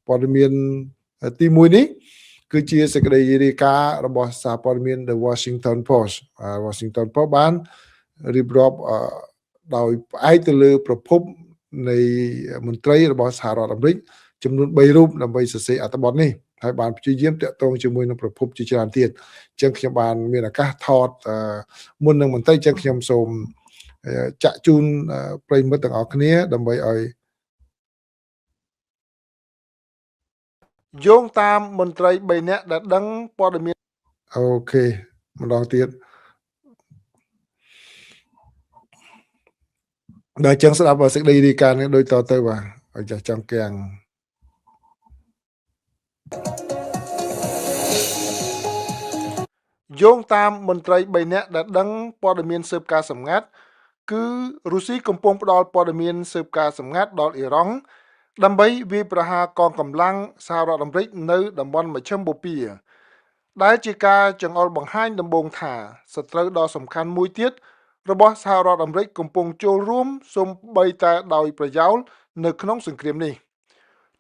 ព័ត៌មានទី1នេះគឺជាសេចក្តីរាយការណ៍របស់សារព័ត៌មាន The Washington Post Washington Post បានរៀបរាប់ដោយផ្អែកទៅលើប្រភពនៃមន្ត្រីរបស់សហរដ្ឋអាមេរិកចំនួន3រូបដើម្បីសរសេរអត្ថបទនេះហើយបានព្យាយាមតាក់ទងជាមួយនឹងប្រភពជាច្រើនទៀតអញ្ចឹងខ្ញុំបានមានឱកាសថតមុននឹងបន្តិចអញ្ចឹងខ្ញុំសូមចាក់ជូនប្រិយមិត្តទាំងអស់គ្នាដើម្បីឲ្យយោងតាមមន្ត្រី3នាក់ដែលដឹងព័ត៌មានអូខេម្ដងទៀតដល់ចឹងស្ដាប់សេចក្តីរាយការណ៍នេះដូចតទៅបាទឲ្យចាស់ចង់គាំងយោងតាមមន្ត្រី3នាក់ដែលដឹងព័ត៌មានស៊ើបការសម្ងាត់គឺរុស្ស៊ីកំពុងផ្ដល់ព័ត៌មានស៊ើបការសម្ងាត់ដល់អ៊ីរ៉ង់ដើម្បីវាយប្រហារកងកម្លាំងសហរដ្ឋអាមេរិកនៅតំបន់មជ្ឈិមបូព៌ាដែលជាការចង្អុលបង្ហាញដំបូងថាសត្រូវដ៏សំខាន់មួយទៀតរបស់សហរដ្ឋអាមេរិកកំពុងចូលរួមសូម្បីតែដោយប្រយោលនៅក្នុងសង្គ្រាមនេះ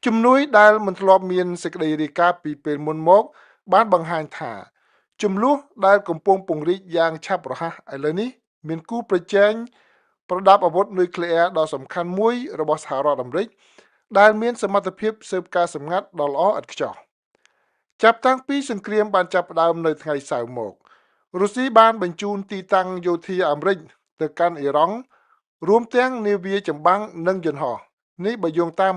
ជំនួយដែលមិនធ្លាប់មានសេចក្តីរាយការណ៍ពីពេលមុនមកបានបង្ហាញថាចំនួនដែលកំពុងពង្រីកយ៉ាងឆាប់រហ័សឥឡូវនេះមានគូប្រជែងប្រដាប់អាវុធនុយក្លេអ៊ែរដ៏សំខាន់មួយរបស់សហរដ្ឋអាមេរិកដែលមានសមត្ថភាពស៊ើបការសម្ងាត់ដ៏ល្អឥតខ្ចោះចាប់តាំងពីសង្គ្រាមបានចាប់ផ្ដើមនៅថ្ងៃសៅរ៍មករុស្ស៊ីបានបញ្ជូនទីតាំងយោធាអាមេរិកទៅកាន់អ៊ីរ៉ង់រួមទាំងនាវាចម្បាំងនិងយន្តហោះនេះបើយោងតាម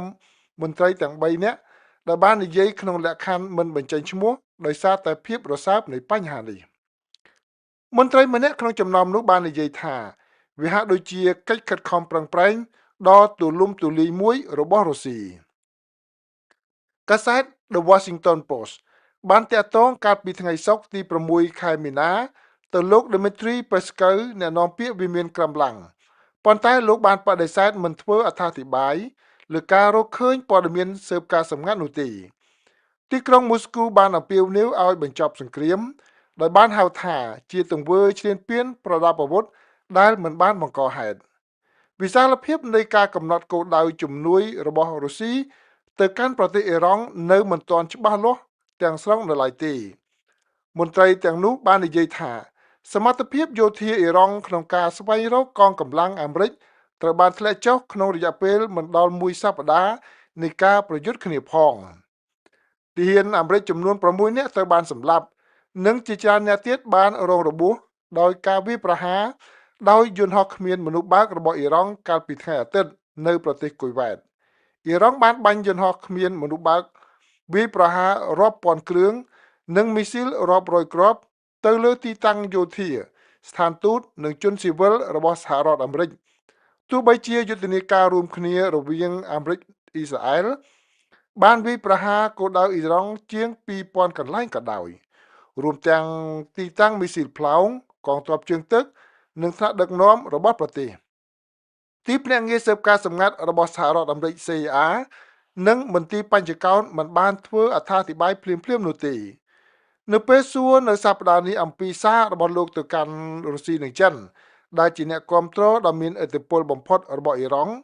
មន្ត្រីទាំង3នាក់ដែលបាននិយាយក្នុងលក្ខខណ្ឌមិនបញ្ចេញឈ្មោះដោយសារតែភាពរសើបនៃបញ្ហានេះមន្ត្រីម្នាក់ក្នុងចំណោមនោះបាននិយាយថាវាហាក់ដូចជាកិច្ចខិតខំប្រឹងប្រែងដ៏ទូលំទូលាយមួយរបស់រុស្ស៊ីកាសែត The Washington Post បានតាក់ទងកាលពីថ្ងៃសុក្រទី6ខែមីនាទៅលោក Dmitry Peskov អ្នកនាំពាក្យវិមានក្រមឡាំងប៉ុន្តែលោកបានបដិសេធមិនធ្វើអត្ថាធិប្បាយលើការរកឃើញព័ត៌មានស៊ើបការសម្ងាត់នោះទេទីក្រុងមូស្គូបានអំពាវនាវឲ្យបញ្ចប់សង្គ្រាមដោយបានហៅថាជាទង្វើឈ្លានពានប្រដាប់អាវុធដែលមិនបានបង្កហេតុវិសាលភាពនៃការកំណត់គោលដៅជំនួយរបស់រុស្ស៊ីទៅកាន់ប្រទេសអ៊ីរ៉ង់នៅមិនទាន់ច្បាស់លាស់ទាំងស្រុងនៅឡើយទេមន្ត្រីទាំងនោះបាននិយាយថាសមត្ថភាពយោធាអ៊ីរ៉ង់ក្នុងការស្វែងរកកងកម្លាំងអាមេរិកត្រូវបានធ្លាក់ចុះក្នុងរយៈពេលមិនដល់មួយសប្តាហ៍នៃការប្រយុទ្ធគ្នាផងទាហានអាមេរិកចំនួន6នាក់ត្រូវបានសម្លាប់និងជាច្រើនអ្នកទៀតបានរងរបួសដោយការវាយប្រហារដោយយន្តហោះគ្មានមនុស្សបើករបស់អ៊ីរ៉ង់កាលពីថ្ងៃអាទិត្យនៅប្រទេសគុយវ៉ែតអ៊ីរ៉ង់បានបាញ់យន្តហោះគ្មានមនុស្សបើកវាយប្រហាររាប់ពាន់គ្រឿងនិងមីស៊ីលរាប់រយគ្រាប់ទៅលើទីតាំងយោធាស្ថានទូតនិងជនស៊ីវិលរបស់សហរដ្ឋអាមេរិកទោះបីជាយុទ្ធនាការរួមគ្នារវាងអាមេរិកអ៊ីស្រាអែលបានវាយប្រហារគោលដៅអ៊ីរ៉ង់ជាង2000កន្លែងក៏ដោយរួមទាំងទីតាំងមីស៊ីលផ្លោងកងទ័ពជើងទឹកនិងថ្នាក់ដឹកនាំរបស់ប្រទេសទីភ្នាក់ងារស៊ើបការសម្ងាត់របស់សហរដ្ឋអាមេរិក CIA និងមន្ទីរបញ្ចកោណមិនបានធ្វើអត្ថាធិប្បាយភ្លាមៗនោះទេនៅពេលសួរនៅសប្តាហ៍នេះអំពីសាររបស់លោកទៅកាន់រុស្ស៊ីនិងចិនដែលជាអ្នកគ្រប់គ្រងដ៏មានឥទ្ធិពលបំផុតរបស់អ៊ីរ៉ង់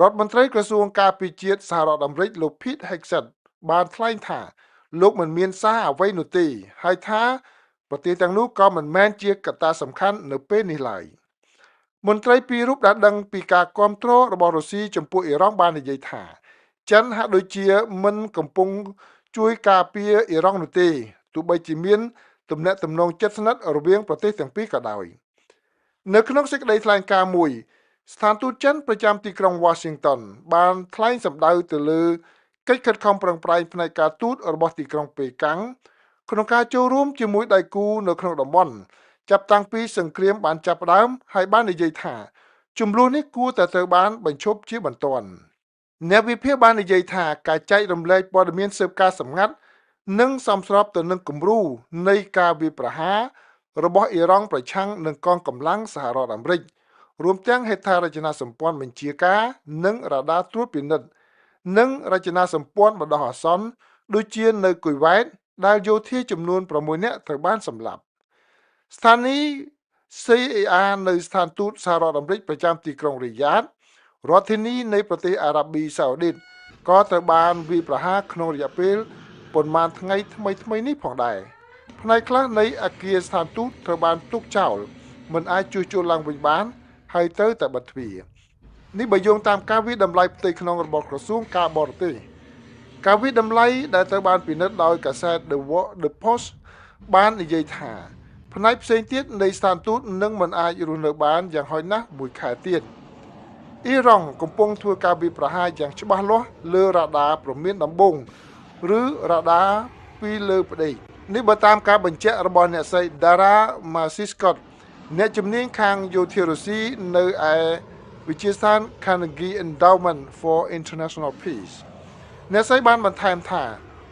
រដ្ឋមន្ត្រីក្រសួងការពារជាតិសហរដ្ឋអាមេរិកលោក Pete Hegseth បានថ្លែងថាលោកមិនមានសារអ្វីនោះទេហើយថាប្រទេសទាំងនោះក៏មិនមែនជាកត្តាសំខាន់នៅពេលនេះឡើយមន្ត្រីពីររូបដែលដឹងពីការគ្រប់គ្រងរបស់រុស្ស៊ីចំពោះអ៊ីរ៉ង់បាននិយាយថាចិនហាក់ដូចជាមិនកំពុងជួយការពារអ៊ីរ៉ង់នោះទេទោះបីជាមានទំនាក់ទំនងជិតស្និទ្ធរវាងប្រទេសទាំងពីរក៏ដោយនៅក្នុងសេចក្តីថ្លែងការណ៍មួយស្ថានទូតចិនប្រចាំទីក្រុង Washington បានថ្លែងសម្ដៅទៅលើកិច្ចខិតខំប្រឹងប្រែងផ្នែកការទូតរបស់ទីក្រុងប៉េកាំងក្នុងការចូលរួមជាមួយដៃគូនៅក្នុងតំបន់ចាប់តាំងពីសង្គ្រាមបានចាប់ផ្ដើមហើយបាននិយាយថាជំលោះនេះគួរតែត្រូវបានបញ្ឈប់ជាបន្ទាន់អ្នកវិភាគបាននិយាយថាការចែករំលែកព័ត៌មានស៊ើបការសម្ងាត់និងសមស្របទៅនឹងគំរូនៃការវាយប្រហាររបស់អ៊ីរ៉ង់ប្រឆាំងនឹងកងកម្លាំងសហរដ្ឋអាមេរិករួមទាំងហេដ្ឋារចនាសម្ព័ន្ធបញ្ជាការនិងរ៉ាដាត្រួតពិនិត្យនិងរចនាសម្ព័ន្ធបណ្ដោះអាសន្នដូចជានៅគុយវ៉ែតដែលយោធាចំនួន6នាក់ត្រូវបានសម្លាប់ស្ថានីយ៍ CIA នៅស្ថានទូតសហរដ្ឋអាមេរិកប្រចាំទីក្រុងរីយ៉ាតរដ្ឋធានីនៃប្រទេសអារ៉ាប៊ីសាអូឌីត ក៏ត្រូវបានវាយប្រហារក្នុងរយៈពេលប៉ុន្មានថ្ងៃថ្មីនេះផងដែរផ្នែកខ្លះនៃអគារស្ថានទូតត្រូវបានទុកចោលមិនអាចជួសជុលឡើងវិញបានហើយទៅតែបិទទ្វារនេះបើយោងតាមការវិតម្លៃផ្ទៃក្នុងរបស់ក្រសួងការបរទេសការវិតម្លៃដែលត្រូវបានពិនិត្យដោយកាសែត The Post បាននិយាយថាផ្នែកផ្សេងទៀតនៃស្ថានទូតនឹងមិនអាចរស់នៅបានយ៉ាងហោចណាស់មួយខែទៀតអ៊ីរ៉ង់កំពុងធ្វើការវាយប្រហារយ៉ាងច្បាស់លាស់លើរ៉ាដាព្រមានដំបងឬរ៉ាដាពីលើផ្ដេកនេះបើតាមការបញ្ជាក់របស់អ្នកស្រី Dara Masiskot អ្នកជំនាញខាងយោធារុស្ស៊ីនៅឯវិទ្យាស្ថាន Carnegie Endowment for International Peace អ្នកស្រីបានបន្ថែមថា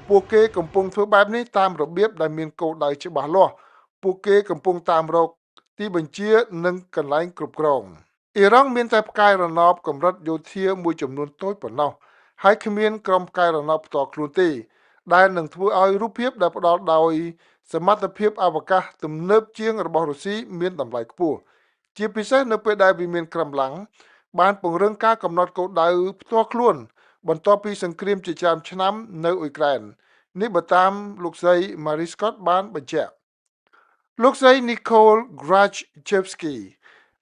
ពួកគេកំពុងធ្វើបែបនេះតាមរបៀបដែលមានគោលដៅច្បាស់លាស់ពួកគេកំពុងតាមរកទីបញ្ជានិងកន្លែងគ្រប់គ្រងអ៊ីរ៉ង់មានតែផ្កាយរណបកម្រិតយោធាមួយចំនួនតូចប៉ុណ្ណោះហើយគ្មានក្រុមផ្កាយរណបផ្ទាល់ខ្លួនទេដែលនឹងធ្វើឲ្យរូបភាពដែលផ្ដល់ដោយសមត្ថភាពអវកាសទំនើបជាងរបស់រុស្ស៊ីមានតម្លៃខ្ពស់ជាពិសេសនៅពេលដែលវាមានកម្លាំងបានពង្រឹងការកំណត់គោលដៅផ្ទាល់ខ្លួនបន្ទាប់ពីសង្គ្រាមជាច្រើនឆ្នាំនៅអ៊ុយក្រែននេះបើតាមលោកស្រី Marie Scott បានបញ្ជាក់លោកស្រី Nicole Grachevsky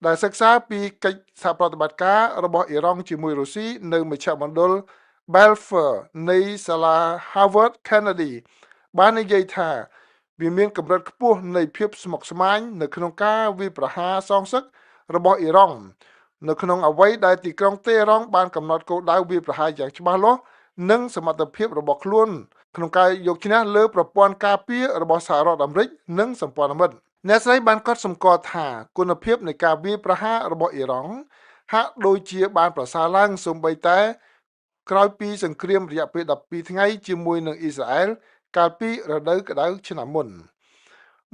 ដែលសិក្សាពីកិច្ចសហប្រតិបត្តិការរបស់អ៊ីរ៉ង់ជាមួយរុស្ស៊ីនៅមជ្ឈមណ្ឌល Balfour នៃសាលា Harvard Kennedy បាននិយាយថាវាមានកម្រិតខ្ពស់នៃភាពស្មុគស្មាញនៅក្នុងការវាយប្រហារសងសឹករបស់អ៊ីរ៉ង់នៅក្នុងអ្វីដែលទីក្រុងតេហ៍រ៉ង់បានកំណត់គោលដៅវាយប្រហារយ៉ាងច្បាស់លាស់និងសមត្ថភាពរបស់ខ្លួនក្នុងការយកឈ្នះលើប្រព័ន្ធការពាររបស់សហរដ្ឋអាមេរិកនិងសម្ព័ន្ធមិត្តអ្នកស្រីបានកត់សម្គាល់ថាគុណភាពនៃការវាយប្រហាររបស់អ៊ីរ៉ង់ហាក់ដូចជាបានប្រសើរឡើងសូម្បីតែក្រោយពីសង្គ្រាមរយៈពេល12ថ្ងៃជាមួយនឹងអ៊ីស្រាអែលកាលពីរដូវក្តៅឆ្នាំមុន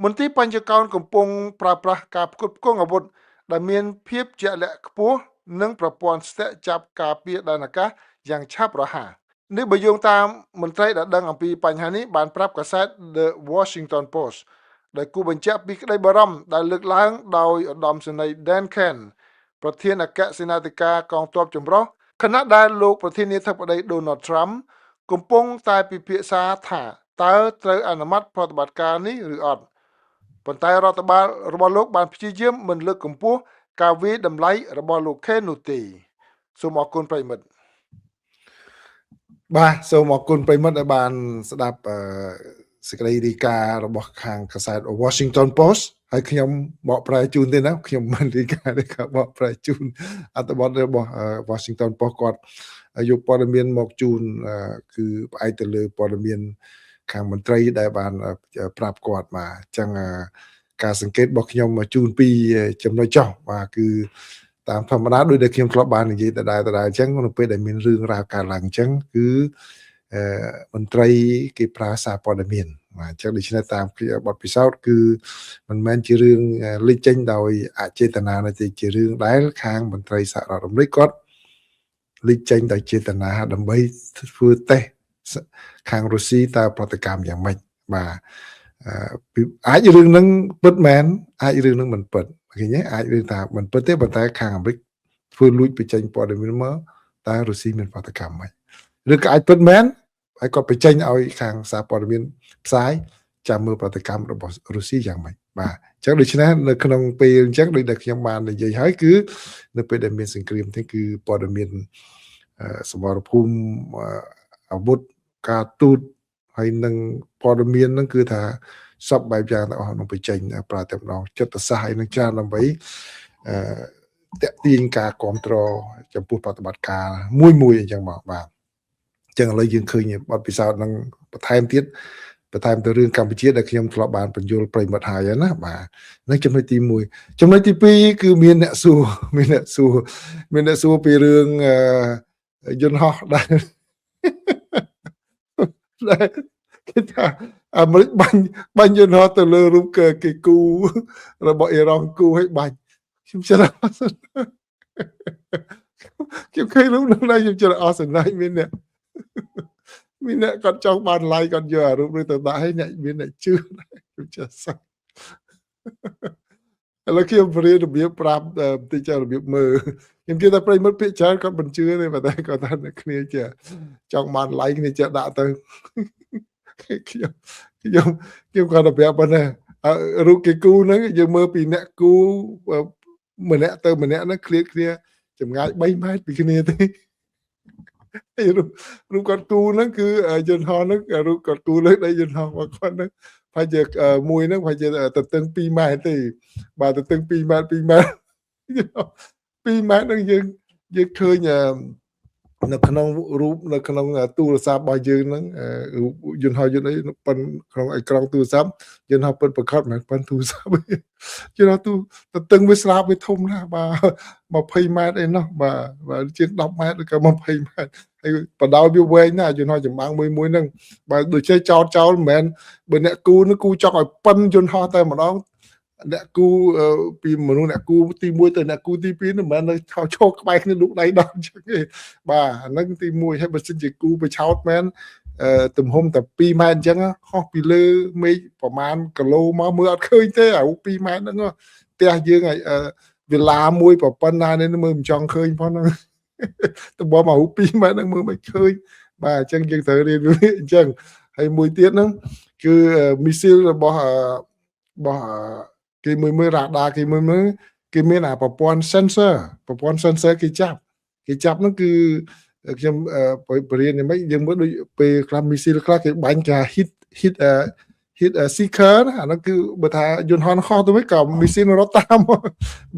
មន្ទីរបញ្ចកោណកំពុងប្រើប្រាស់ការផ្គត់ផ្គង់អាវុធដែលមានភាពជាក់លាក់ខ្ពស់និងប្រព័ន្ធស្ទាក់ចាប់ការពារដែនអាកាសយ៉ាងឆាប់រហ័សនេះបើយោងតាមមន្ត្រីដែលដឹងអំពីបញ្ហានេះបានប្រាប់កាសែត The Washington Post ដែលគូបញ្ជាក់ពីក្តីបារម្ភដែលលើកឡើងដោយឧត្តមសេនីយ៍ Dan Kent ប្រធានអគ្គសេនាធិការកងទ័ពចម្រុះខណៈដែលលោកប្រធានាធិបតី Donald Trump កំពុងតែពិភាក្សាថាតើត្រូវអនុម័តប្រតិបត្តិការនេះឬអត់ប៉ុន្តែរដ្ឋបាលរបស់លោកបានព្យាយាមមិនលើកកម្ពស់ការវាយតម្លៃរបស់លោកខេននោះទេសូមអរគុណប្រិមិត្តបាទសូមអរគុណប្រិមិត្តដែលបានស្ដាប់សេចក្តីរាយការណ៍របស់ខាងកាសែត Washington Post ហើយខ្ញុំបកប្រែជូនទេណាខ្ញុំមិនរាយការណ៍ទេក៏បកប្រែជូនអត្ថបទរបស់ Washington Post គាត់យកព័ត៌មានមកជូនគឺផ្អែកទៅលើព័ត៌មានខាងមន្ត្រីដែលបានប្រាប់គាត់មកអញ្ចឹងការសង្កេតរបស់ខ្ញុំជូនពីចំណុចចោះបាទគឺតាមធម្មតាដូចដែលខ្ញុំធ្លាប់បាននិយាយដដែលអញ្ចឹងនៅពេលដែលមានរឿងរ៉ាវកើតឡើងអញ្ចឹងគឺមន្ត្រីគេប្រើសារព័ត៌មានបាទអញ្ចឹងដូច្នេះតាមបទពិសោធន៍គឺមិនមែនជារឿងលេចចេញដោយអចេតនាទេជារឿងដែលខាងមន្ត្រីសហរដ្ឋអាមេរិកគាត់លេចចេញដោយចេតនាដើម្បីធ្វើតេស្តខាងរុស្ស៊ីតើប្រតិកម្មយ៉ាងម៉េចបាទអាចរឿងហ្នឹងពិតមែនអាចរឿងហ្នឹងមិនពិតឃើញទេអាចរឿងថាមិនពិតទេប៉ុន្តែខាងអាមេរិកធ្វើលួចបញ្ចេញព័ត៌មានមកតើរុស្ស៊ីមានប្រតិកម្មម៉េចឬក៏អាចពិតមែនហើយគាត់បញ្ចេញឲ្យខាងសារព័ត៌មានផ្សាយចាំមើលប្រតិកម្មរបស់រុស្ស៊ីយ៉ាងម៉េចបាទអញ្ចឹងដូច្នេះនៅក្នុងពេលអញ្ចឹងដូចដែលខ្ញុំបាននិយាយហើយគឺនៅពេលដែលមានសង្គ្រាមទេគឺព័ត៌មានសមរភូមិអាវុធការទូតហើយនឹងព័ត៌មានហ្នឹងគឺថាសពបែបយ៉ាងទាំងអស់នឹងបញ្ចេញប្រើតែម្ដងចិត្តសាស្ត្រហើយនឹងច្រើនដើម្បីតាក់ទាញការគ្រប់គ្រងចំពោះប្រតិបត្តិការមួយអញ្ចឹងមកបាទអញ្ចឹងឥឡូវយើងឃើញបទពិសោធន៍នឹងបន្ថែមទៅរឿងកម្ពុជាដែលខ្ញុំធ្លាប់បានបញ្យល់ប្រិមិត្តហើយណាបាទនឹងចំណុចទី1ចំណុចទី2គឺមានអ្នកសួរពីរឿងយន្តហោះដែលគេថាអាមេរិកបាញ់យន្តហោះទៅលើរូបគេគូរបស់អ៊ីរ៉ង់គូឲ្យបាញ់ខ្ញុំជិះខ្ញុំឃើញរូបនោះដែរខ្ញុំជិះអស់សំណាញ់មានអ្នកគាត់ចង់បាន like គាត់យកអារូបនោះទៅដាក់ឲ្យអ្នកមានអ្នកជឿខ្ញុំជិះសោះ ឥឡូវខ្ញុំបរៀនរបៀបប្រាប់បន្តិចរបៀបមើលខ្ញុំជឿថាប្រិយមិត្តភាគច្រើនគាត់មិនជឿទេប៉ុន្តែគាត់ថាអ្នកគ្នាជាចង់បាន like គ្នាចេះដាក់ទៅខ្ញុំខ្ញុំខ្ញុំគាត់ទៅប្រាប់ប៉ុណ្ណេះរូបគេគូហ្នឹងយើងមើលពីអ្នកគូម្នាក់ទៅម្នាក់ហ្នឹងឃ្លាតគ្នាចម្ងាយ3ម៉ែត្រពីគ្នាទេរូបគាត់គូហ្នឹងគឺយន្តហោះហ្នឹងរូបគាត់គូលើដីយន្តហោះរបស់គាត់ហ្នឹងប្រហែលជាមួយហ្នឹងប្រហែលជាទៅទឹង2ម៉ែត្រទេបាទទៅទឹង2ម៉ែត្រ2ម៉ែត្រ2ម៉ែត្រហ្នឹងយើងឃើញនៅក្នុងរូបនៅក្នុងទូរស័ព្ទរបស់យើងហ្នឹងរូបយន្តហោះយន្តអីប៉ុនក្នុងអេក្រង់ទូរស័ព្ទយន្តហោះពិតប្រកបមិនប៉ុនទូរស័ព្ទយន្តហោះទៅទឹងវាស្លាបវាធំណាស់បាទ20ម៉ែត្រអីនោះបាទជាង10ម៉ែត្រឬក៏20ម៉ែត្រហើយបដោយវាវែងណាស់យន្តហោះចម្បាំងមួយហ្នឹងបើដូចជាចោលមិនមែនបើអ្នកគូនឹងគូចង់ឲ្យប៉ុនយន្តហោះតែម្ដងអ្នកគូពីមនុស្សអ្នកគូទី1ទៅអ្នកគូទី2មិនមែននៅថោឈោក្បែរគ្នាលូកដៃដល់អញ្ចឹងទេបាទអាហ្នឹងទី1ហើយបើសិនជាគូបឆោតមែនទំហំតែ2ម៉ែត្រអញ្ចឹងហោះពីលើមេឃប្រហែលគីឡូមកមើលអត់ឃើញទេអា2ម៉ែត្រហ្នឹងផ្ទះយើងឲ្យវាឡាមួយប្រប៉ុណ្ណានេះមើលមិនចង់ឃើញផងហ្នឹងតំបន់មក2ម៉ែត្រហ្នឹងមើលមិនឃើញបាទអញ្ចឹងយើងត្រូវរៀនវាអញ្ចឹងហើយមួយទៀតហ្នឹងគឺមីស៊ីលរបស់គេមើលរ៉ាដាគេមើលគេមានអាប្រព័ន្ធ sensor គេចាប់ហ្នឹងគឺខ្ញុំបរៀនយ៉ាងម៉េចយើងមើលដូចពេលខ្លះមីស៊ីលខ្លះគេបាញ់គេ hit seeker អាហ្នឹងគឺបើថាយន្តហោះខុសទៅវិញក៏មីស៊ីលរត់តាម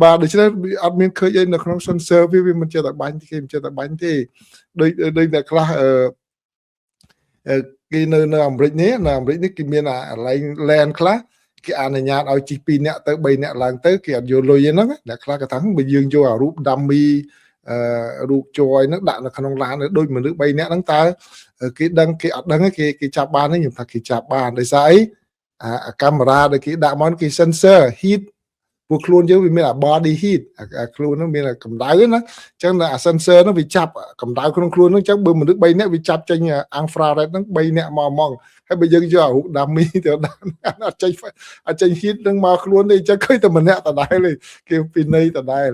បាទដូច្នេះអត់មានឃើញអីនៅក្នុង sensor វាមិនចេះតែបាញ់គេមិនចេះតែបាញ់ទេដូចតែខ្លះគេនៅអាមេរិកនេះគេមានអាកន្លែង land ខ្លះគេអនុញ្ញាតឲ្យជិះ2នាក់ទៅ3នាក់ឡើងទៅគេអត់យកលុយទេហ្នឹងអ្នកខ្លះក៏ថាបើយើងយកអារូបដាំមីរូបជ័យហ្នឹងដាក់នៅក្នុងឡានដូចមនុស្ស3នាក់ហ្នឹងតើគេដឹងគេអត់ដឹងគេចាប់បានទេខ្ញុំថាគេចាប់បានដោយសារអីអាកាមេរ៉ាដែលគេដាក់មកគេ sensor heat ពួកខ្លួនយើងវាមានអា body heat អាខ្លួនហ្នឹងមានកម្ដៅណាអញ្ចឹងអា sensor ហ្នឹងវាចាប់កម្ដៅក្នុងខ្លួនហ្នឹងអញ្ចឹងបើមនុស្ស3នាក់វាចាប់ចេញ infrared ហ្នឹង3នាក់មកហ្មងហើយបើយើងយកអារូបដាមីទៅដាក់អត់ចេញ heat ហ្នឹងមកខ្លួនទេអញ្ចឹងឃើញតែម្នាក់ដដែលទេគេពីនៃដដែល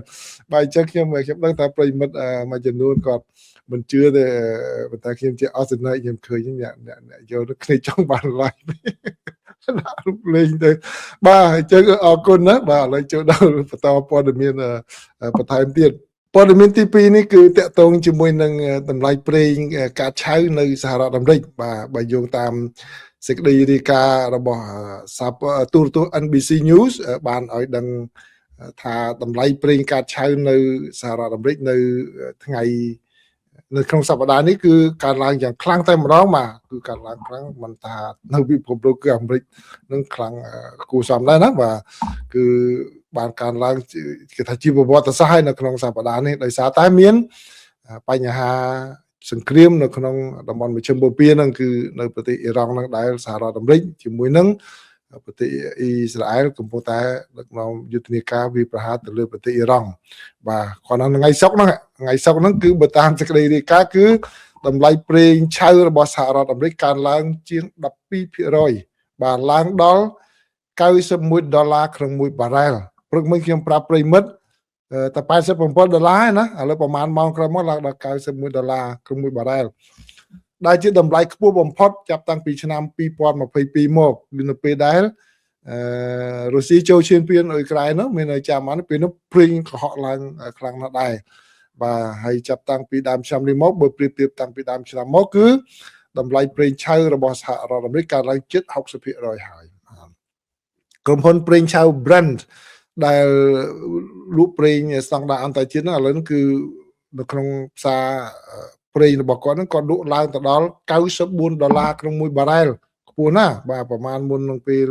បាទអញ្ចឹងខ្ញុំដឹងថាប្រិមិត្តមួយចំនួនគាត់មិនជឿទេប៉ុន្តែខ្ញុំជាអសន័យខ្ញុំឃើញអ្នកយកគ្នាចង់បាន like ដាក់រូបលេងទៅបាទអញ្ចឹងអរគុណណាបាទឥឡូវចូលដល់បន្តព័ត៌មានបន្ថែមទៀតព័ត៌មានទី2នេះគឺតកតងជាមួយនឹងតម្លៃប្រេងកាតឆៅនៅសហរដ្ឋអាមេរិកបាទបើយោងតាមសេចក្តីរាយការណ៍របស់ទូរទស្សន៍ NBC News បានឲ្យដឹងថាតម្លៃប្រេងកាតឆៅនៅសហរដ្ឋអាមេរិកនៅថ្ងៃនៅក្នុងសប្តាហ៍នេះគឺកើនឡើងយ៉ាងខ្លាំងតែម្ដងបាទគឺកើនឡើងខ្លាំងមិនថានៅពិភពលោកគឺអាមេរិកនឹងខ្លាំងគួរសមដែរណាបាទគឺបានកើនឡើងគេថាជាប្រវត្តិសាស្ត្រហើយនៅក្នុងសប្តាហ៍នេះដោយសារតែមានបញ្ហាសង្គ្រាមនៅក្នុងតំបន់មជ្ឈិមបូព៌ាហ្នឹងគឺនៅប្រទេសអ៊ីរ៉ង់ហ្នឹងដែលសហរដ្ឋអាមេរិកជាមួយនឹងប្រទេសអ៊ីស្រាអែលកំពុងតែដឹកនាំយុទ្ធនាការវាយប្រហារទៅលើប្រទេសអ៊ីរ៉ង់បាទគាត់ថ្ងៃសុក្រហ្នឹងគឺបើតាមសេចក្តីរាយការណ៍គឺតម្លៃប្រេងឆៅរបស់សហរដ្ឋអាមេរិកកើនឡើងជាង 12% បាទឡើងដល់$91ក្នុង1បារ៉ែលព្រឹកមិញខ្ញុំប្រាប់ប្រិមិត្តតែ$87ណាឥឡូវប្រហែលម៉ោងក្រោយមកឡើងដល់$91ក្នុង1បារ៉ែលដែលជាតម្លៃខ្ពស់បំផុតចាប់តាំងពីឆ្នាំ2022មកនៅពេលដែលរុស្ស៊ីចូលឈានពានអ៊ុយក្រែននោះមានចាំបានពេលនោះព្រីងកុហកឡើងខ្លាំងណាស់ដែរបាទហើយចាប់តាំងពីដើមឆ្នាំនេះមកបើប្រៀបធៀបតាំងពីដើមឆ្នាំមកគឺតម្លៃប្រេងឆៅរបស់សហរដ្ឋអាមេរិកកើនឡើងជិត 60% ហើយក្រុមហ៊ុនប្រេងឆៅ Brent ដែលលក់ប្រេងស្តង់ដារអន្តរជាតិហ្នឹងឥឡូវគឺនៅក្នុងផ្សារប្រេងរបស់គាត់ហ្នឹងក៏លក់ឡើងទៅដល់$94ក្នុង1បារ៉ែលខ្ពស់ណាស់បាទប្រហែលមុននឹងពេល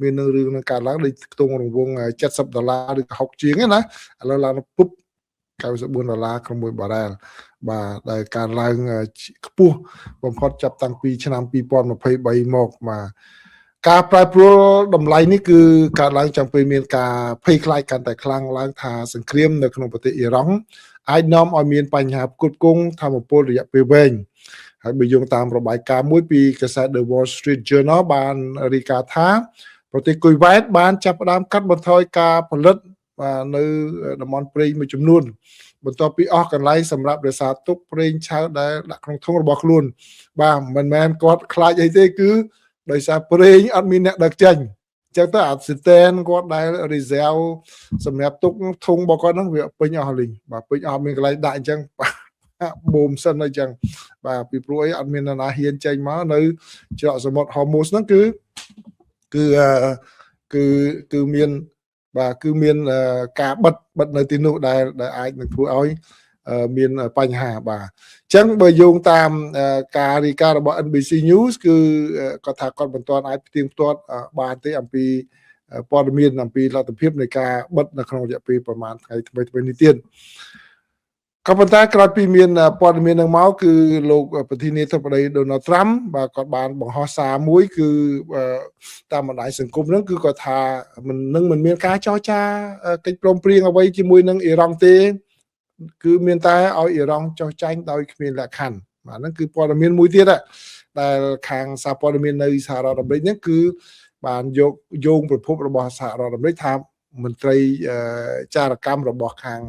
មាននៅរឿងនឹងកើតឡើងដូចខ្ទង់រង្វង់$70ឬក៏60ជាងណាឥឡូវឡើងពុប$94ក្នុង1បារ៉ែលបាទដែលការឡើងខ្ពស់បំផុតចាប់តាំងពីឆ្នាំ2023មកបាទការប្រែប្រួលតម្លៃនេះគឺកើតឡើងចាំពេលមានការភ័យខ្លាចកាន់តែខ្លាំងឡើងថាសង្គ្រាមនៅក្នុងប្រទេសអ៊ីរ៉ង់អាចនាំឲ្យមានបញ្ហាផ្គត់ផ្គង់ថាមពលរយៈពេលវែងហើយបើយោងតាមរបាយការណ៍មួយពីកាសែត The Wall Street Journal បានរាយការណ៍ថា ប្រទេសគុយវ៉ែតបានចាប់ផ្ដើមកាត់បន្ថយការផលិតនៅតំបន់ប្រេងមួយចំនួនបន្ទាប់ពីអស់កន្លែងសម្រាប់រក្សាទុកប្រេងឆៅដែលដាក់ក្នុងធុងរបស់ខ្លួនបាទមិនមែនគាត់ខ្លាចអីទេគឺដោយសារប្រេងអត់មានអ្នកដឹកចេញចឹងទៅអាស៊ីតេនគាត់ដែល reserve សម្រាប់ទុកធុងរបស់គាត់ហ្នឹងវាពេញអស់លីងបាទពេញអស់មានកន្លែងដាក់អញ្ចឹងបូមសិនអញ្ចឹងបាទពីព្រោះអីអត់មាននរណាហ៊ានចេញមកនៅច្រកសមុទ្រ Hormuz ហ្នឹងគឺមានបាទគឺមានការបិទនៅទីនោះដែលអាចនឹងធ្វើឲ្យមានបញ្ហាបាទអញ្ចឹងបើយោងតាមការរាយការណ៍របស់ NBC News គឺគាត់ថាគាត់មិនទាន់អាចផ្ទៀងផ្ទាត់បានទេអំពីព័ត៌មានអំពីលទ្ធភាពនៃការបិទនៅក្នុងរយៈពេលប្រហែលថ្ងៃថ្មីនេះទៀតក៏ប៉ុន្តែក្រោយពីមានព័ត៌មាននឹងមកគឺលោកប្រធានាធិបតី Donald Trump បាទគាត់បានបង្ហោះសារមួយគឺតាមបណ្ដាញសង្គមហ្នឹងគឺគាត់ថាមិនមានការចរចាកិច្ចព្រមព្រៀងអ្វីជាមួយនឹងអ៊ីរ៉ង់ទេគឺមានតែឲ្យអ៊ីរ៉ង់ចោះចាញ់ដោយគ្មានលក្ខខណ្ឌបាទហ្នឹងគឺព័ត៌មានមួយទៀតដែលខាងសារព័ត៌មាននៅសហរដ្ឋអាមេរិកហ្នឹងគឺបានយកយោងប្រភពរបស់សហរដ្ឋអាមេរិកថាមន្ត្រីចារកម្មរបស់ខាង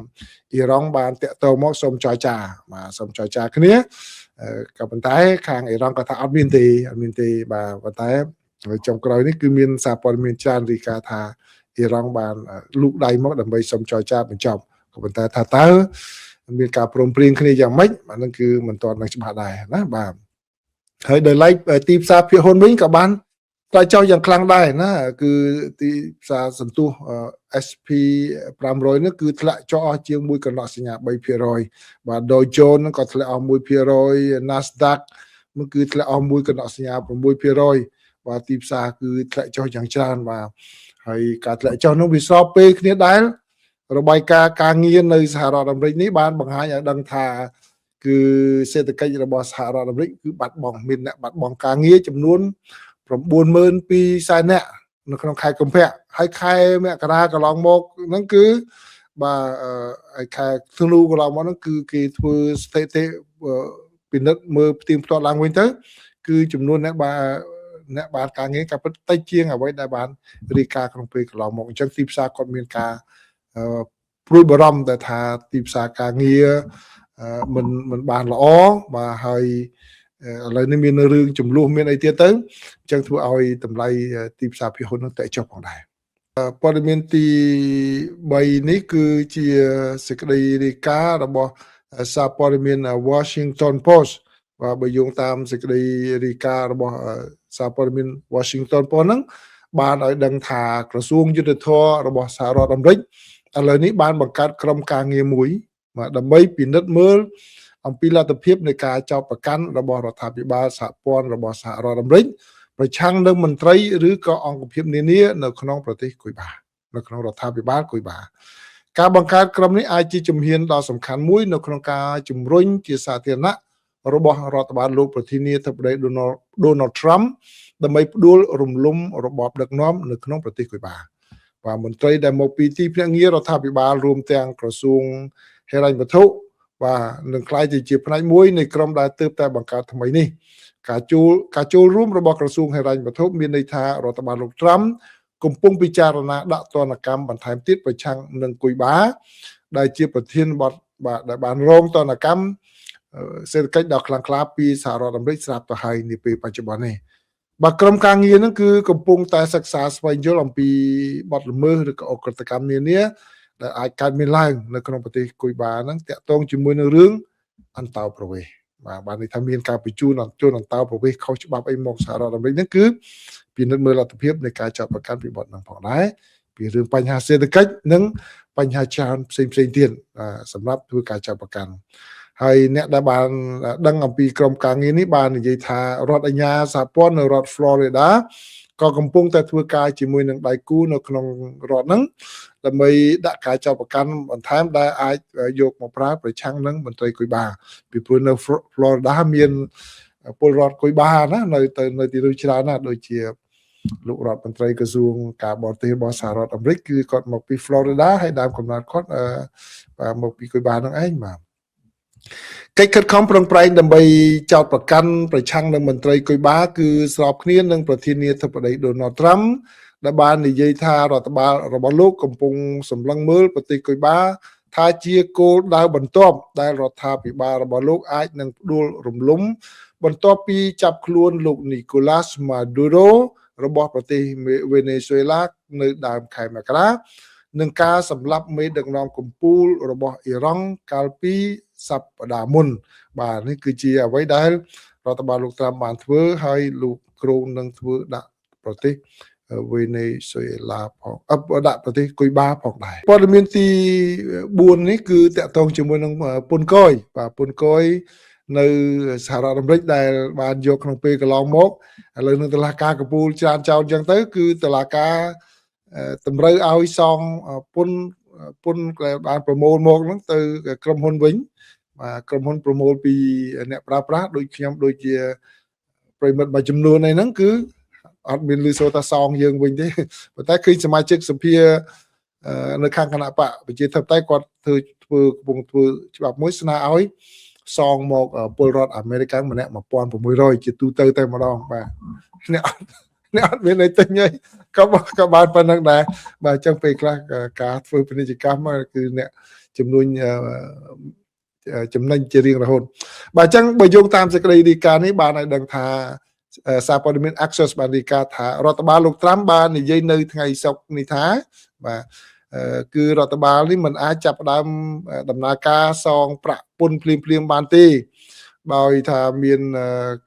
អ៊ីរ៉ង់បានតាក់ទងមកសូមចរចាបាទសូមចរចាគ្នាក៏ប៉ុន្តែខាងអ៊ីរ៉ង់ក៏ថាអត់មានទេបាទប៉ុន្តែចុងក្រោយនេះគឺមានសារព័ត៌មានច្រើនរាយការណ៍ថាអ៊ីរ៉ង់បានលូកដៃមកដើម្បីសូមចរចាបញ្ចប់ក៏ប៉ុន្តែថាតើមានការព្រមព្រៀងគ្នាយ៉ាងម៉េចអានឹងគឺមិនទាន់នឹងច្បាស់ដែរណាបាទហើយដោយឡែកទីផ្សារភាគហ៊ុនវិញក៏បានតែចោលយ៉ាងខ្លាំងដែរណាគឺទីផ្សារសន្ទុះ SP 500នេះគឺធ្លាក់ចុះអស់ជាង1កណ្ដោសញ្ញា 3% បាទ Dow Jones ហ្នឹងក៏ធ្លាក់អស់ 1% Nasdaq มันគឺធ្លាក់អស់1កណ្ដោសញ្ញា 6% បាទទីផ្សារគឺធ្លាក់ចុះយ៉ាងច្រើនបាទហើយការធ្លាក់ចុះនោះវាស្របពេលគ្នាដែររបាយការណ៍ការងារនៅសហរដ្ឋអាមេរិកនេះបានបង្ហាញឲ្យដឹងថាគឺសេដ្ឋកិច្ចរបស់សហរដ្ឋអាមេរិកគឺបាត់បង់មានអ្នកបាត់បង់ការងារចំនួន92,000 នាក់នៅក្នុងខែកុម្ភៈហើយខែមករាកន្លងមកហ្នឹងគឺបាទខែធ្នូកន្លងមកហ្នឹងគឺគេធ្វើស្ថិតិពិនិត្យមើលផ្ទៀងផ្ទាត់ឡើងវិញទៅគឺចំនួនអ្នកបានការងារក៏ពិតតិចជាងអ្វីដែលបានរាយការណ៍ក្នុងពេលកន្លងមកអញ្ចឹងទីផ្សារគាត់មានការព្រួយបារម្ភតែថាទីផ្សារការងារមិនបានល្អបាទហើយឥឡូវនេះមានរឿងចំនួនមានអីទៀតទៅអញ្ចឹងធ្វើឲ្យតម្លៃទីផ្សារភាគហ៊ុននឹងតែចុះផងដែរព័ត៌មានទី3នេះគឺជាសេចក្តីរាយការណ៍របស់សារព័ត៌មាន Washington Post បាទបើយោងតាមសេចក្តីរាយការណ៍របស់សារព័ត៌មាន Washington Post ហ្នឹងបានឲ្យដឹងថាក្រសួងយុទ្ធភ័ពរបស់សហរដ្ឋអាមេរិកឥឡូវនេះបានបង្កើតក្រុមការងារមួយបាទដើម្បីពិនិត្យមើលអំពីលទ្ធភាពនៃការចោទប្រកាន់របស់រដ្ឋាភិបាលសហព័ន្ធរបស់សហរដ្ឋអាមេរិកប្រឆាំងនឹងមន្ត្រីឬក៏អង្គភាពនានានៅក្នុងប្រទេសគុយបានៅក្នុងរដ្ឋាភិបាលគុយបាការបង្កើតក្រុមនេះអាចជាជំហានដ៏សំខាន់មួយនៅក្នុងការជំរុញជាសាធារណៈរបស់រដ្ឋបាលលោកប្រធានាធិបតី Donald Trump ដើម្បីផ្ដួលរំលំរបបដឹកនាំនៅក្នុងប្រទេសគុយបាបាទមន្ត្រីដែលមកពីទីភ្នាក់ងាររដ្ឋាភិបាលរួមទាំងក្រសួងហិរញ្ញវត្ថុបាទនឹងក្លាយទៅជាផ្នែកមួយនៃក្រុមដែលទើបតែបង្កើតថ្មីនេះការចូលរួមរបស់ក្រសួងហិរញ្ញវត្ថុមានន័យថារដ្ឋបាលលោកត្រាំកំពុងពិចារណាដាក់ទណ្ឌកម្មបន្ថែមទៀតប្រឆាំងនឹងគុយបាដែលជាប្រធានបទបាទដែលបានរងទណ្ឌកម្មសេដ្ឋកិច្ចដ៏ខ្លាំងក្លាពីសហរដ្ឋអាមេរិកស្រាប់ទៅហើយនាពេលបច្ចុប្បន្ននេះបាទក្រុមការងារហ្នឹងគឺកំពុងតែសិក្សាស្វែងយល់អំពីបទល្មើសឬក៏អក្រិតកម្មនានាដែលអាចកើតមានឡើងនៅក្នុងប្រទេសគុយបាហ្នឹងតាក់ទងជាមួយនឹងរឿងអន្តោប្រវេសន៍បាទន័យថាមានការបញ្ជូនជនអន្តោប្រវេសន៍ខុសច្បាប់អីមកសហរដ្ឋអាមេរិកហ្នឹងគឺពិនិត្យមើលលទ្ធភាពនៃការចាប់ប្រកាន់ពីបទហ្នឹងផងដែរពីរឿងបញ្ហាសេដ្ឋកិច្ចនិងបញ្ហាច្រើនផ្សេងទៀតសម្រាប់ធ្វើការចាប់ប្រកាន់ហើយអ្នកដែលបានដឹងអំពីក្រុមការងារនេះបាននិយាយថារដ្ឋអាជ្ញាសហព័ន្ធនៅរដ្ឋ Florida ក៏កំពុងតែធ្វើការជាមួយនឹងដៃគូនៅក្នុងរដ្ឋហ្នឹងដើម្បីដាក់ការចាប់ប្រកាន់បន្ថែមដែលអាចយកមកប្រើប្រឆាំងនឹងមន្ត្រីគុយបាពីព្រោះនៅ Florida មានពលរដ្ឋគុយបាណានៅទីនោះច្រើនណាស់ដូចជាលោករដ្ឋមន្ត្រីក្រសួងការបរទេសរបស់សហរដ្ឋអាមេរិកគឺគាត់មកពី Florida ហើយដើមកំណើតគាត់មកពីគុយបានឹងឯងបាទកិច្ចខិតខំប្រឹងប្រែងដើម្បីចោទប្រកាន់ប្រឆាំងនឹងមន្ត្រីគុយបាគឺស្របគ្នានឹងប្រធានាធិបតី Donald Trump ដែលបាននិយាយថារដ្ឋបាលរបស់លោកកំពុងសម្លឹងមើលប្រទេសកុយបាថាជាគោលដៅបន្ទាប់ដែលរដ្ឋាភិបាលរបស់លោកអាចនឹងផ្ដួលរំលំបន្ទាប់ពីចាប់ខ្លួនលោកនីកូឡាសម៉ាឌូរ៉ូរបស់ប្រទេសវេណេស៊ុយឡានៅដើមខែមករានឹងការសម្លាប់មេដឹកនាំកំពូលរបស់អ៊ីរ៉ង់កាលពីសប្តាហ៍មុនបាទនេះគឺជាអ្វីដែលរដ្ឋបាលលោកត្រាំបានធ្វើហើយលោកគ្រងនឹងធ្វើដាក់ប្រទេសវេណេស៊ុយឡាផងដាក់ប្រទេសគុយបាផងដែរព័ត៌មានទី4នេះគឺតកតងជាមួយនឹងពុនកយបាទពុនកយនៅសហរដ្ឋអាមេរិកដែលបានយកក្នុងពេលកន្លងមកឥឡូវនឹងតុលាការកំពូលច្រើនចោលអញ្ចឹងទៅគឺតុលាការតម្រូវឲ្យសងពុនដែលបានប្រមូលមកហ្នឹងទៅក្រុមហ៊ុនវិញបាទក្រុមហ៊ុនប្រមូលពីអ្នកប្រើប្រាស់ដូចខ្ញុំដូចជាប្រិមិត្តមួយចំនួនហ្នឹងគឺអត់មានលឺសូរថាសងយើងវិញទេប៉ុន្តែឃើញសមាជិកសភានៅខាងគណៈបកប្រជាធិបតេយ្យគាត់កំពុងធ្វើច្បាប់មួយស្នើឲ្យសងមកពលរដ្ឋអាមេរិកម្នាក់1600ជាទូទៅតែម្ដងបាទអ្នកអត់មានអីទិញទេក៏បានប៉ុណ្្នឹងដែរបាទអញ្ចឹងពេលខ្លះការធ្វើពាណិជ្ជកម្មគឺអ្នកចំនួនចំណេញជារៀងរហូតបាទអញ្ចឹងបើយោងតាមសេចក្តីរាយការណ៍នេះបានឲ្យដឹងថាសារព័ត៌មាន Access បានរាយការណ៍ថារដ្ឋបាលលោកត្រាំបាននិយាយនៅថ្ងៃសុក្រនេះថាបាទគឺរដ្ឋបាលនេះមិនអាចចាប់ផ្ដើមដំណើរការសងប្រាក់ពន្ធភ្លាមបានទេដោយថាមាន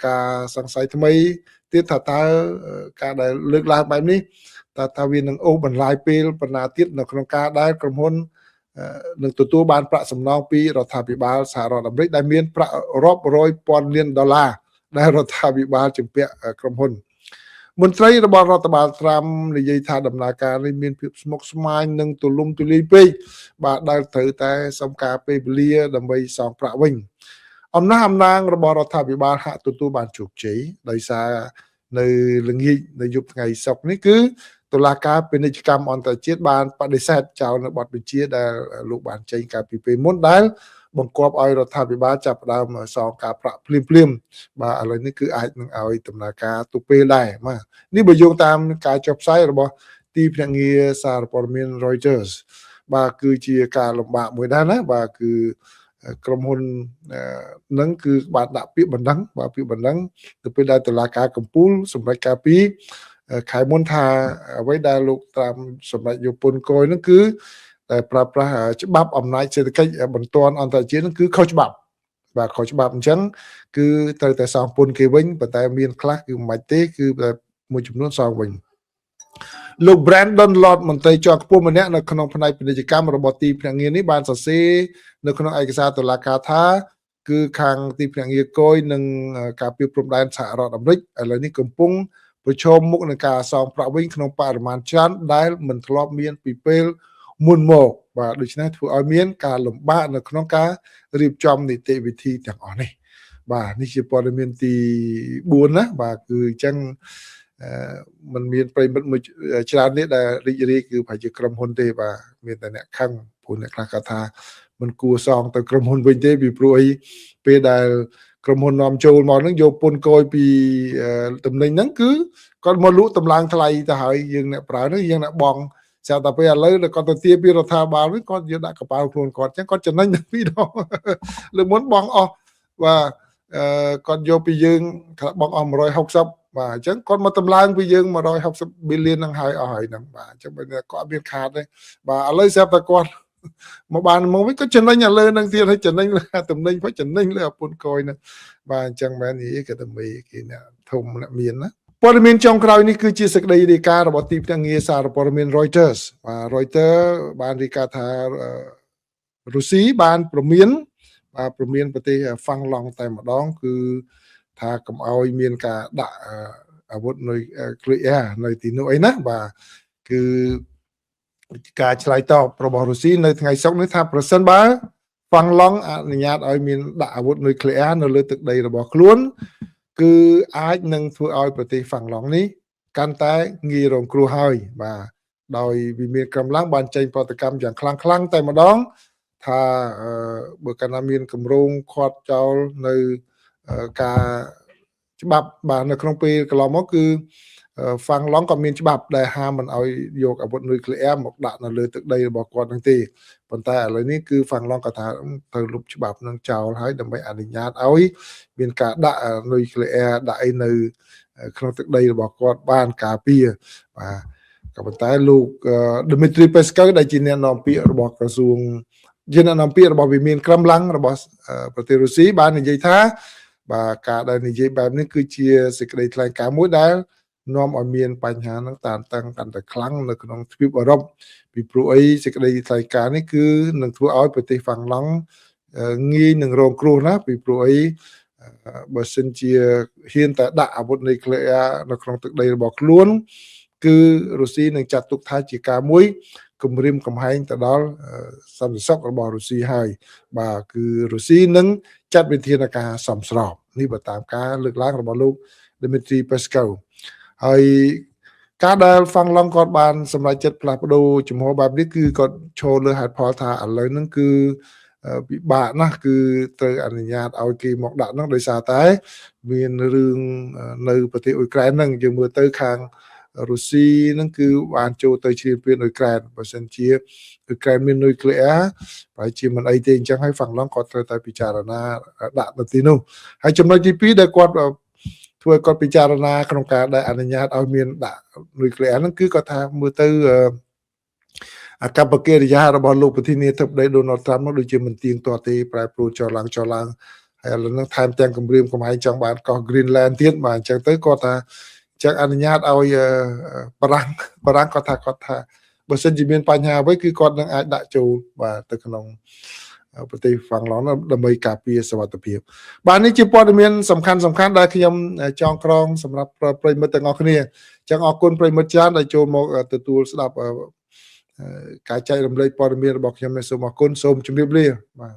ការសង្ស័យថ្មីទៀតថាតើការដែលលើកឡើងបែបនេះតើវានឹងអូសបន្លាយពេលបណ្ណាទៀតនៅក្នុងការដែលក្រុមហ៊ុននឹងទទួលបានប្រាក់សំណងពីរដ្ឋាភិបាលសហរដ្ឋអាមេរិកដែលមានប្រាក់រាប់រយពាន់លានដុល្លារដែលរដ្ឋាភិបាលជំពាក់ក្រុមហ៊ុនមន្ត្រីរបស់រដ្ឋបាលត្រាំនិយាយថាដំណើរការនេះមានភាពស្មុគស្មាញនិងទូលំទូលាយពេកបាទដែលត្រូវតែសុំការពេលវេលាដើម្បីសងប្រាក់វិញអំណះអំណាងរបស់រដ្ឋាភិបាលហាក់ទទួលបានជោគជ័យដោយសារនៅល្ងាចនៅយប់ថ្ងៃសុក្រនេះគឺតុលាការពាណិជ្ជកម្មអន្តរជាតិបានបដិសេធចោលនៅបទបញ្ជាដែលលោកបានចេញកាលពីពេលមុនដែលបង្គាប់ឲ្យរដ្ឋាភិបាលចាប់ផ្ដើមសងការប្រាក់ភ្លាមបាទឥឡូវនេះគឺអាចនឹងឲ្យដំណើរការទុកពេលដែរបាទនេះបើយោងតាមការចុះផ្សាយរបស់ទីភ្នាក់ងារសារព័ត៌មាន Reuters បាទគឺជាការលំបាកមួយដែរណាបាទគឺក្រុមហ៊ុននឹងគឺបានដាក់ពាក្យបណ្ដឹងបាទពាក្យបណ្ដឹងទៅពេលដែលតុលាការកំពូលសម្រេចការពីខែមុនថាអ្វីដែលលោកត្រាំសម្រេចយកពន្ធគយនឹងគឺតែប្រើប្រាស់ច្បាប់អំណាចសេដ្ឋកិច្ចបន្ទាន់អន្តរជាតិនឹងគឺខុសច្បាប់បាទខុសច្បាប់អញ្ចឹងគឺត្រូវតែសងពន្ធគេវិញប៉ុន្តែមានខ្លះគឺមិនបាច់ទេគឺមួយចំនួនសងវិញលោក Brandon Lott មន្ត្រីជាន់ខ្ពស់ម្នាក់នៅក្នុងផ្នែកពាណិជ្ជកម្មរបស់ទីភ្នាក់ងារនេះបានសរសេរនៅក្នុងឯកសារតុលាការថាគឺខាងទីភ្នាក់ងារគយនឹងការពារព្រំដែនសហរដ្ឋអាមេរិកឥឡូវនេះកំពុងប្រឈមមុខនឹងការសងប្រាក់វិញក្នុងបរិមាណច្រើនដែលមិនធ្លាប់មានពីពេលមុនមកបាទដូច្នេះធ្វើឲ្យមានការលំបាកនៅក្នុងការរៀបចំនីតិវិធីទាំងអស់នេះបាទនេះជាព័ត៌មានទី4ណាបាទគឺអញ្ចឹងมันមានប្រិមិត្តមួយច្រើននេះដែលរីករាយគឺប្រហែលជាក្រុមហ៊ុនទេបាទមានតែអ្នកខឹងព្រោះអ្នកខ្លះគាត់ថាมันគួរសងទៅក្រុមហ៊ុនវិញទេពីព្រោះអីពេលដែលក្រុមហ៊ុននាំចូលមកហ្នឹងយកពន្ធគយពីតំណែងហ្នឹងគឺគាត់មកលក់តម្លើងថ្លៃទៅហើយយើងអ្នកប្រើហ្នឹងយើងអ្នកបងស្រាប់តែពេលឥឡូវគាត់ទៅទាពីរដ្ឋាភិបាលវិញគាត់យកដាក់កប៉ាល់ខ្លួនគាត់អញ្ចឹងគាត់ចំណេញទៅពីរដងលើមុនបងអស់បាទគាត់យកពីយើងបងអស់160បាទអញ្ចឹងគាត់មកតម្លើងពីយើង160 billion ហ្នឹងហើយអស់ហើយហ្នឹងបាទអញ្ចឹងបើគាត់មានខាតទេបាទឥឡូវស្រាប់តែគាត់មកបានមកវិញក៏ចំណេញឥឡូវហ្នឹងទៀតហើយចំណេញលើតំណែងវិញចំណេញលើពន្ធគយហ្នឹងបាទអញ្ចឹងមែននិយាយគេតែមេគេអ្នកធំអ្នកមានណាព័ត៌មានចុងក្រោយនេះគឺជាសេចក្តីរាយការណ៍របស់ទីភ្នាក់ងារសារព័ត៌មាន Reuters បាទ Reuters បានរាយការណ៍ថារុស្ស៊ីបានព្រមានប្រទេសហ្វាំងឡង់តែម្ដងគឺថាកុំឲ្យមានការដាក់អាវុធនុយក្លេអ៊ែរនៅទីនោះអីណាបាទគឺការឆ្លើយតបរបស់រុស្ស៊ីនៅថ្ងៃសុក្រនេះថាប្រសិនបើហ្វាំងឡង់អនុញ្ញាតឲ្យមានដាក់អាវុធនុយក្លេអ៊ែរនៅលើទឹកដីរបស់ខ្លួនគឺអាចនឹងធ្វើឲ្យប្រទេសហ្វាំងឡង់នេះកាន់តែងាយរងគ្រោះហើយបាទដោយវិមានកម្លាំងបានចេញប្រតិកម្មយ៉ាងខ្លាំងតែម្ដងថាបើកាលណាមានគម្រោងខាត់ចោលនៅការច្បាប់បាទនៅក្នុងពេលកន្លងមកគឺ ហ្វាំងឡង់ក៏មានច្បាប់ដែលហាមមិនឲ្យយកអាវុធនុយក្លេអ៊ែរមកដាក់នៅលើទឹកដីរបស់គាត់ហ្នឹងទេប៉ុន្តែឥឡូវនេះគឺហ្វាំងឡង់ក៏ថាត្រូវលុបច្បាប់នឹងចោលហើយដើម្បីអនុញ្ញាតឲ្យមានការដាក់នុយក្លេអ៊ែរដាក់អីនៅក្នុងទឹកដីរបស់គាត់បានការពារបាទក៏ប៉ុន្តែលោក Dmitry Peskov ដែលជាអ្នកនាំពាក្យរបស់ក្រសួងជាអ្នកនាំពាក្យរបស់វិមានក្រមឡាំងរបស់ប្រទេសរុស្ស៊ីបាននិយាយថាបាទការដែលនិយាយបែបនេះគឺជាសេចក្តីថ្លែងការណ៍មួយដែលនាំឲ្យមានបញ្ហានឹងតានតឹងកាន់តែខ្លាំងនៅក្នុងទ្វីបអឺរ៉ុបពីព្រោះអីសេចក្តីថ្លែងការណ៍នេះគឺនឹងធ្វើឲ្យប្រទេសហ្វាំងឡង់ងាយនឹងរងគ្រោះណាពីព្រោះអីបើសិនជាហ៊ានតែដាក់អាវុធនុយក្លេអ៊ែរនៅក្នុងទឹកដីរបស់ខ្លួនគឺរុស្ស៊ីនឹងចាត់ទុកថាជាការមួយគំរាមកំហែងទៅដល់សន្តិសុខរបស់រុស្ស៊ីហើយបាទគឺរុស្ស៊ីនឹងចាត់វិធានការសមស្របនេះបើតាមការលើកឡើងរបស់លោក Dmitry Peskov ហើយការដែលហ្វាំងឡង់គាត់បានសម្រេចចិត្តផ្លាស់ប្ដូរជំហរបែបនេះគឺគាត់ឈរលើហេតុផលថាឥឡូវហ្នឹងគឺពិបាកណាស់គឺត្រូវអនុញ្ញាតឲ្យគេមកដាក់ហ្នឹងដោយសារតែមានរឿងនៅប្រទេសអ៊ុយក្រែនហ្នឹងយើងមើលទៅខាងរុស្ស៊ីហ្នឹងគឺបានចូលទៅឈ្លានពានអ៊ុយក្រែនបើសិនជាអ៊ុយក្រែនមាននុយក្លេអ៊ែរប្រហែលជាមិនអីទេអញ្ចឹងហើយហ្វាំងឡង់គាត់ត្រូវតែពិចារណាដាក់នៅទីនោះហើយចំណុចទី2ដែលគាត់ធ្វើគាត់ពិចារណាក្នុងការដែលអនុញ្ញាតឲ្យមានដាក់នុយក្លេអ៊ែរហ្នឹងគឺគាត់ថាមើលទៅអកប្បកិរិយារបស់លោកប្រធានាធិបតី Donald Trump នោះដូចជាមិនទៀងទាត់ទេប្រែប្រួលចុះឡើងហើយឥឡូវហ្នឹងថែមទាំងគម្រាមកំហែងចង់បានកោះ Greenland ទៀតបាទអញ្ចឹងទៅគាត់ថាចឹងអនុញ្ញាតឲ្យបារាំងគាត់ថាបើសិនជាមានបញ្ហាអ្វីគឺគាត់នឹងអាចដាក់ចូលបាទទៅក្នុងប្រទេសហ្វាំងឡង់ដើម្បីការពារសុវត្ថិភាពបាទនេះជាព័ត៌មានសំខាន់ដែលខ្ញុំចងក្រងសម្រាប់ប្រិយមិត្តទាំងអស់គ្នាចឹងអរគុណប្រិយមិត្តច្រើនដែលចូលមកទទួលស្ដាប់ការចែករំលែកព័ត៌មានរបស់ខ្ញុំសូមអរគុណសូមជម្រាបលាបាទ